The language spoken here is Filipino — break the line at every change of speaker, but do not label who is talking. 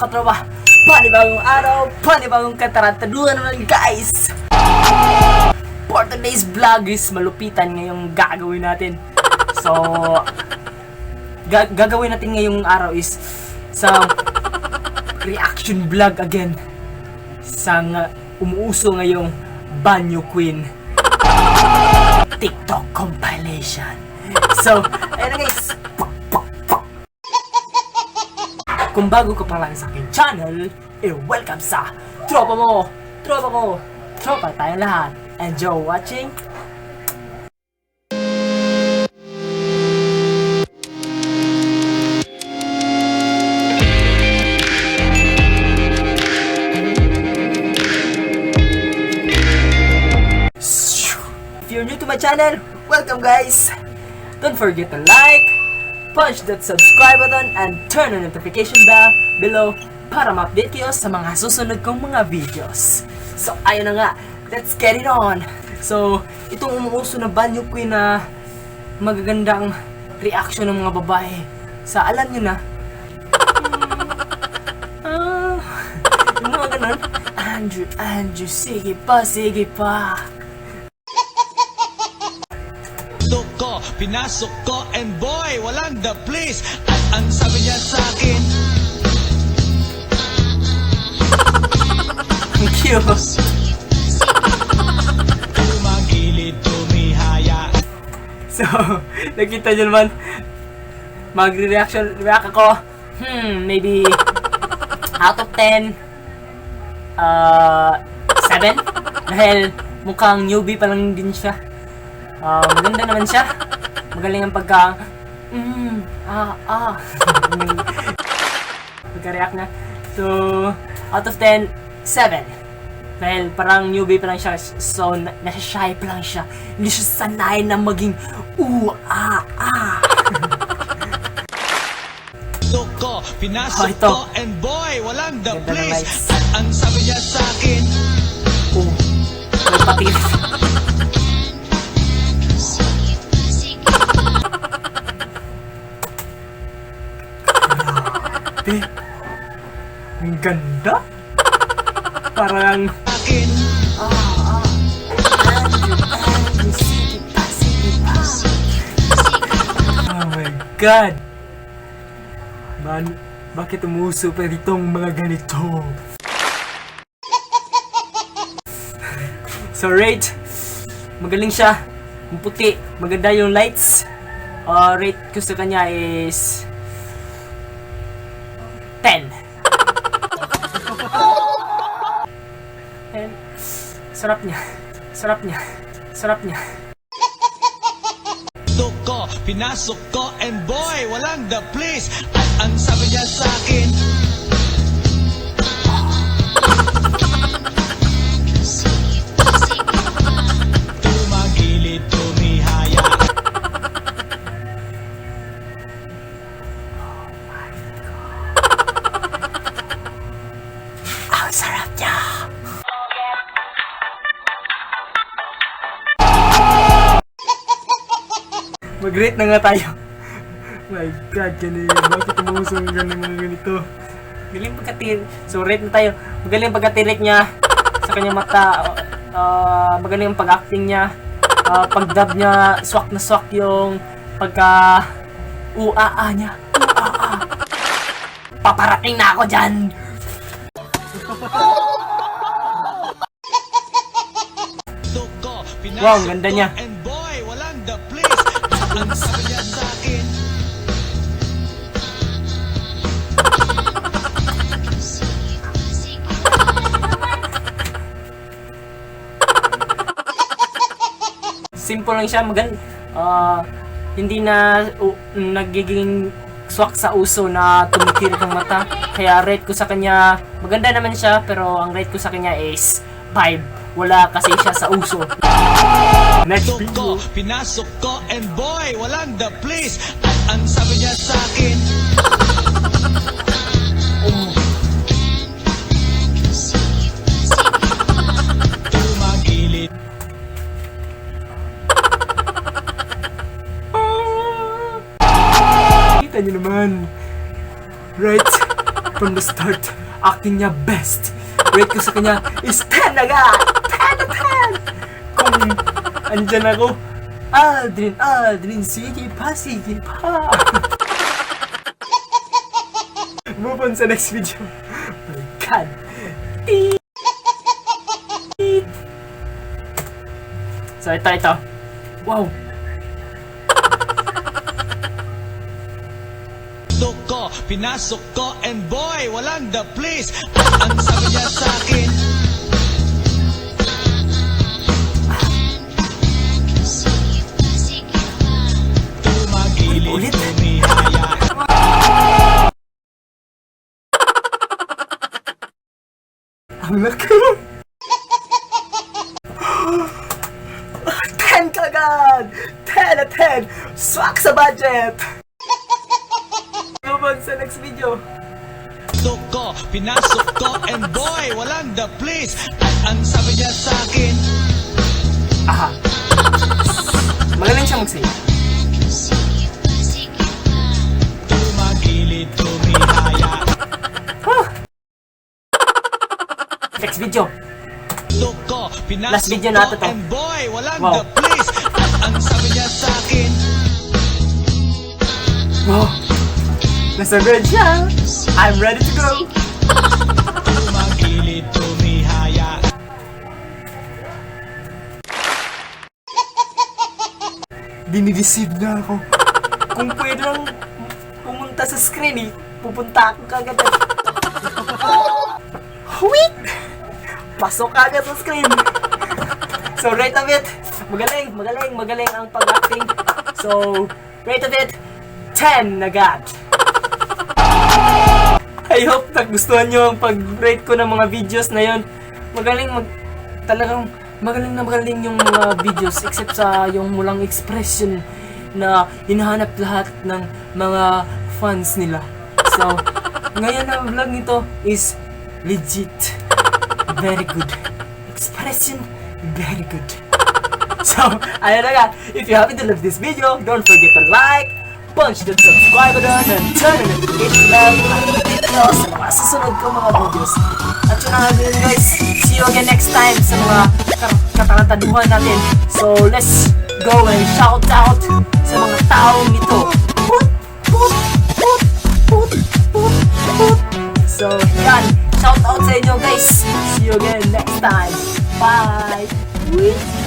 katropa, panibagong araw, panibagong katarantaduhan naman guys. For today's vlog is malupitan ngayong gagawin natin. So, gagawin natin ngayong araw is sa reaction vlog again sa umuuso ngayong Banyo Queen TikTok compilation. So, ayun na guys. Kung bago ka pa lang sa aking channel, welcome sa tropa mo, tropa tayo lahat. Enjoy watching. If you're new to my channel, welcome guys. Don't forget to like, punch that subscribe button, and turn on notification bell below para ma-update kayo sa mga susunod kong mga videos. So, ayun na nga. Let's get it on! So, itong umuuso na Banyo Queen na magagandang reaction ng mga babae sa alam nyo na yung mga ganun, Andrew, sige pa.
Ko, pinasok ko, and boy, walang the place. At ang sabi niya sa akin,
ang cute.
tumagilid, tumihaya.
So, nakita nyo naman, react ako, maybe out of 10, 7, dahil mukhang newbie pa lang din siya. Maganda naman siya. Magaling ang pagka-react na. So, out of 10, 7. Dahil parang newbie pa lang siya. So, nasa-shy pa lang siya. Hindi siya sanay na maging
Ko, pinasok
ito.
ko, and boy, walang the
Ganda ng
place.
lights.
At ang sabi niya sa akin,
may patif. Ang ganda. Parang
akin,
oh my God. Bakit umuso pa itong mga ganito? So rate, magaling siya. Ang puti, maganda yung lights. Rate ko sa kanya is 10. And sarap niya.
ko, pinasok ko, and boy, walang the place. At ang sabi niya sa akin, tumagilid, tumihaya.
Ang sarap niya. Mag-rate na nga tayo. My God, bakit umuso ang mga ganito? Magaling pagkatirik. So, rate na tayo. Magaling pagkatirik niya sa kanyang mata. Magaling ang pag-acting niya. Pag-dub niya, swak na swak yung pagka-uaa niya. Paparating na ako dyan!
Ko, pinasok
Wow, ang ganda niya.
ko, and boy, walang the place. At ang sabi niya sa akin,
Simple lang siya, hindi na nagiging swak sa uso na tumikirik ang mata. Kaya rate ko sa kanya, maganda naman siya, pero ang rate ko sa kanya is 5. Wala kasi siya sa uso. Next
ko, pinasok ko, and boy, walang the place. At ang sabi niya sa akin, tumagilid.
Kita niyo naman. Right? From the start, acting niya best. Rate ko sa kanya is 10 agad! 10 na 10! Kung andyan ako, Aldrin, sige pa. Move on sa next video. Oh my God. So, ito. Wow.
Ko, pinasok ko, and boy, walang the please. At ang sabi niya sa akin, tumagilid,
Ulit?
tumihaya.
Ang laki. 10 kagad! 10 na 10! Swak sa budget! Move on sa next video.
Ko, pinasok ko, and boy, walang the please. At ang sabi niya sa akin,
Aha. Magaling siya magsayo.
tumagilid, tumihaya.
Next video.
Ko, pinasok
Last video na
ko,
to.
and boy, walang
Wow.
the please. At ang sabi niya sa akin,
Wow. Nasa bed siya. I'm ready to go.
tumagilid, tumihaya.
Dinideceive na ako. Kung pwede lang pumunta sa screen pupunta ako kagad. Wait! Pasok kagad sa screen. So, rate of it. Magaling ang pag-acting. So, rate of it, 10 agad. I hope nagustuhan nyo ang pag-rate ko ng mga videos na yon. Talagang magaling yung mga videos except sa yung walang expression na hinahanap lahat ng mga fans nila. So, ngayon na vlog nito is legit. Very good. Expression, very good. So, ayun na nga. If you happen to love this video, don't forget to like, punch the subscribe button, and turn on the notification bell para sa mga susunod ko mga videos. At yun na nga din guys, see you again next time sa mga katarantaduhan natin. So let's go and shout out sa mga taong ito. So yan, shout out sa inyo guys. See you again next time. Bye!